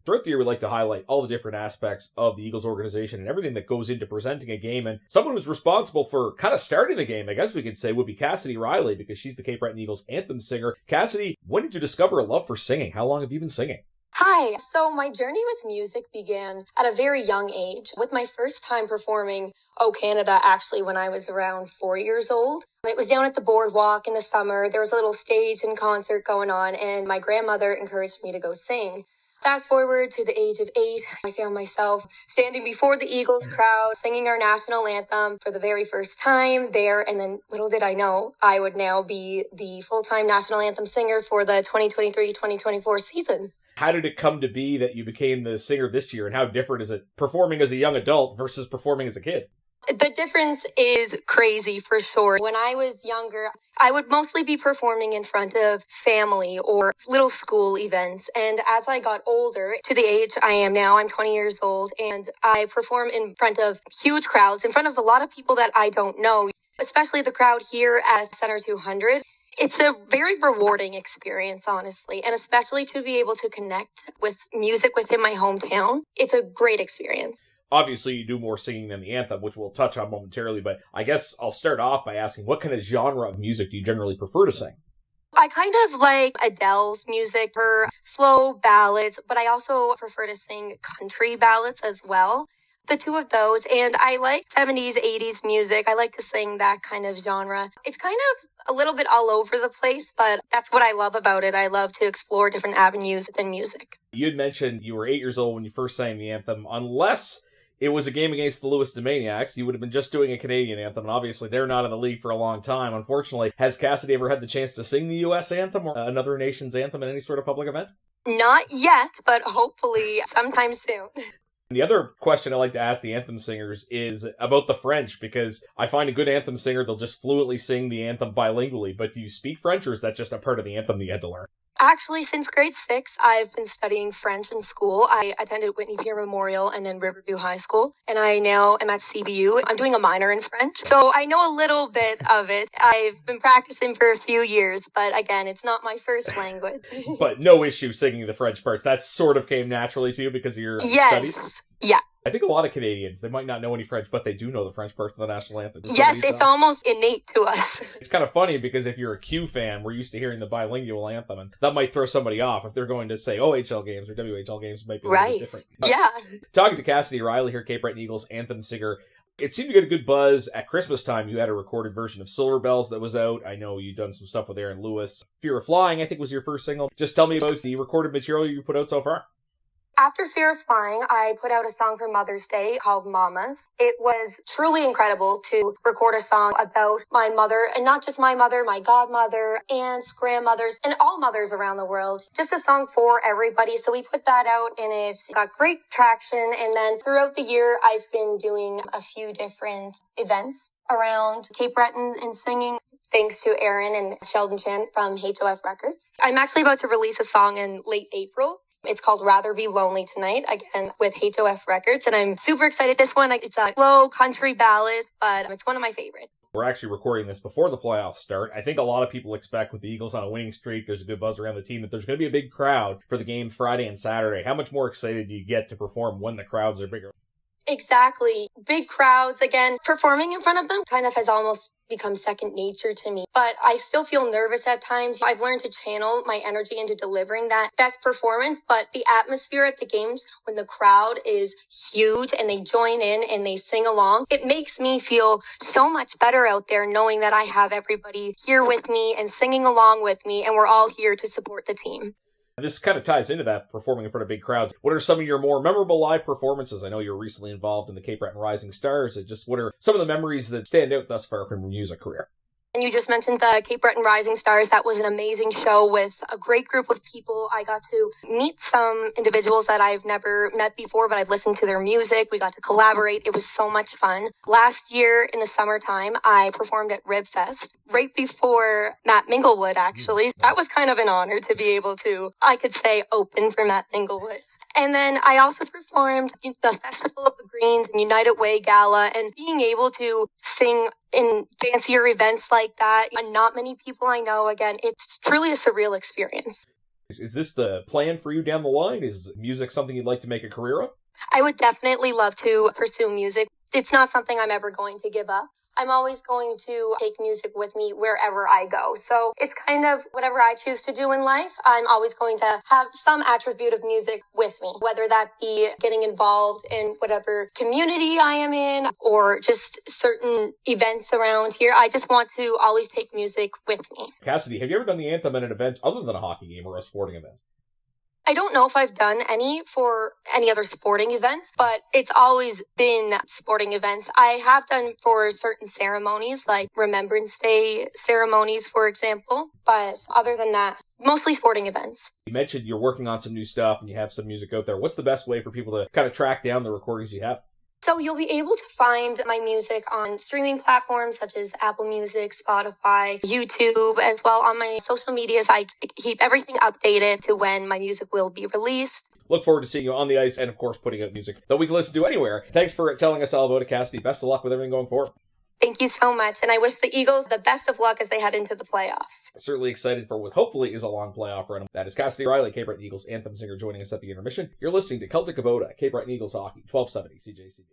Throughout the year, we like to highlight all the different aspects of the Eagles organization and everything that goes into presenting a game. And someone who's responsible for kind of starting the game, I guess we could say, would be Cassidy Riley, because she's the Cape Breton Eagles anthem singer. Cassidy, when did you discover a love for singing? How long have you been singing? Hi. So my journey with music began at a very young age with my first time performing Oh Canada, actually, when I was around 4 years old. It was down at the boardwalk in the summer. There was a little stage and concert going on, and my grandmother encouraged me to go sing. Fast forward to the age of 8, I found myself standing before the Eagles crowd, singing our national anthem for the very first time there. And then little did I know, I would now be the full-time national anthem singer for the 2023-2024 season. How did it come to be that you became the singer this year, and how different is it performing as a young adult versus performing as a kid? The difference is crazy for sure. When I was younger, I would mostly be performing in front of family or little school events. And as I got older, to the age I am now, I'm 20 years old, and I perform in front of huge crowds, in front of a lot of people that I don't know, especially the crowd here at Center 200. It's a very rewarding experience, honestly, and especially to be able to connect with music within my hometown. It's a great experience. Obviously, you do more singing than the anthem, which we'll touch on momentarily, but I guess I'll start off by asking, what kind of genre of music do you generally prefer to sing? I kind of like Adele's music, her slow ballads, but I also prefer to sing country ballads as well. The two of those, and I like 70s, 80s music. I like to sing that kind of genre. It's kind of a little bit all over the place, but that's what I love about it. I love to explore different avenues within music. You had mentioned you were 8 years old when you first sang the anthem. Unless it was a game against the Lewiston Maniacs, you would have been just doing a Canadian anthem, and obviously they're not in the league for a long time. Unfortunately, has Cassidy ever had the chance to sing the U.S. anthem or another nation's anthem in any sort of public event? Not yet, but hopefully sometime soon. The other question I like to ask the anthem singers is about the French, because I find a good anthem singer, they'll just fluently sing the anthem bilingually, but do you speak French, or is that just a part of the anthem that you had to learn? Actually, since grade 6, I've been studying French in school. I attended Whitney Pier Memorial and then Riverview High School, and I now am at CBU. I'm doing a minor in French, so I know a little bit of it. I've been practicing for a few years, but again, it's not my first language. But no issue singing the French parts. That sort of came naturally to you because of your studies? Yeah. I think a lot of Canadians, they might not know any French, but they do know the French parts of the national anthem. Yes, it's almost innate to us. It's kind of funny because if you're a Q fan, we're used to hearing the bilingual anthem, and that might throw somebody off. If they're going to say OHL games or WHL games, it might be a little bit different. But yeah. Talking to Cassidy Riley here, Cape Breton Eagles anthem singer, it seemed to get a good buzz. At Christmas time, you had a recorded version of Silver Bells that was out. I know you've done some stuff with Aaron Lewis. Fear of Flying, I think, was your first single. Just tell me about the recorded material you've put out so far. After Fear of Flying, I put out a song for Mother's Day called Mamas. It was truly incredible to record a song about my mother, and not just my mother, my godmother, aunts, grandmothers, and all mothers around the world. Just a song for everybody. So we put that out and it got great traction. And then throughout the year, I've been doing a few different events around Cape Breton and singing. Thanks to Aaron and Sheldon Chan from HOF Records. I'm actually about to release a song in late April. It's called Rather Be Lonely Tonight, again, with HOF Records, and I'm super excited. This one, it's a slow country ballad, but it's one of my favorites. We're actually recording this before the playoffs start. I think a lot of people expect with the Eagles on a winning streak, there's a good buzz around the team, that there's going to be a big crowd for the game Friday and Saturday. How much more excited do you get to perform when the crowds are bigger? Exactly. Big crowds, again, performing in front of them kind of has almost become second nature to me. But I still feel nervous at times. I've learned to channel my energy into delivering that best performance. But the atmosphere at the games, when the crowd is huge and they join in and they sing along, it makes me feel so much better out there knowing that I have everybody here with me and singing along with me, and we're all here to support the team. This kind of ties into that, performing in front of big crowds. What are some of your more memorable live performances? I know you're recently involved in the Cape Breton Rising Stars. What are some of the memories that stand out thus far from your music career? And you just mentioned the Cape Breton Rising Stars. That was an amazing show with a great group of people. I got to meet some individuals that I've never met before, but I've listened to their music. We got to collaborate. It was so much fun. Last year in the summertime, I performed at Rib Fest right before Matt Minglewood, actually. That was kind of an honor to be able to, I could say, open for Matt Minglewood. And then I also performed the Festival of the Greens and United Way Gala, and being able to sing in fancier events like that, and not many people I know, again, it's truly a surreal experience. Is this the plan for you down the line? Is music something you'd like to make a career of? I would definitely love to pursue music. It's not something I'm ever going to give up. I'm always going to take music with me wherever I go. So it's kind of whatever I choose to do in life, I'm always going to have some attribute of music with me, whether that be getting involved in whatever community I am in or just certain events around here. I just want to always take music with me. Cassidy, have you ever done the anthem at an event other than a hockey game or a sporting event? I don't know if I've done any for any other sporting events, but it's always been sporting events. I have done for certain ceremonies, like Remembrance Day ceremonies, for example. But other than that, mostly sporting events. You mentioned you're working on some new stuff and you have some music out there. What's the best way for people to kind of track down the recordings you have? So you'll be able to find my music on streaming platforms such as Apple Music, Spotify, YouTube, as well on my social medias. I keep everything updated to when my music will be released. Look forward to seeing you on the ice and, of course, putting out music that we can listen to anywhere. Thanks for telling us all about it, Cassidy. Best of luck with everything going forward. Thank you so much, and I wish the Eagles the best of luck as they head into the playoffs. Certainly excited for what hopefully is a long playoff run. That is Cassidy Riley, Cape Breton Eagles anthem singer, joining us at the intermission. You're listening to Celtic Kubota, Cape Breton Eagles Hockey, 1270 CJCB.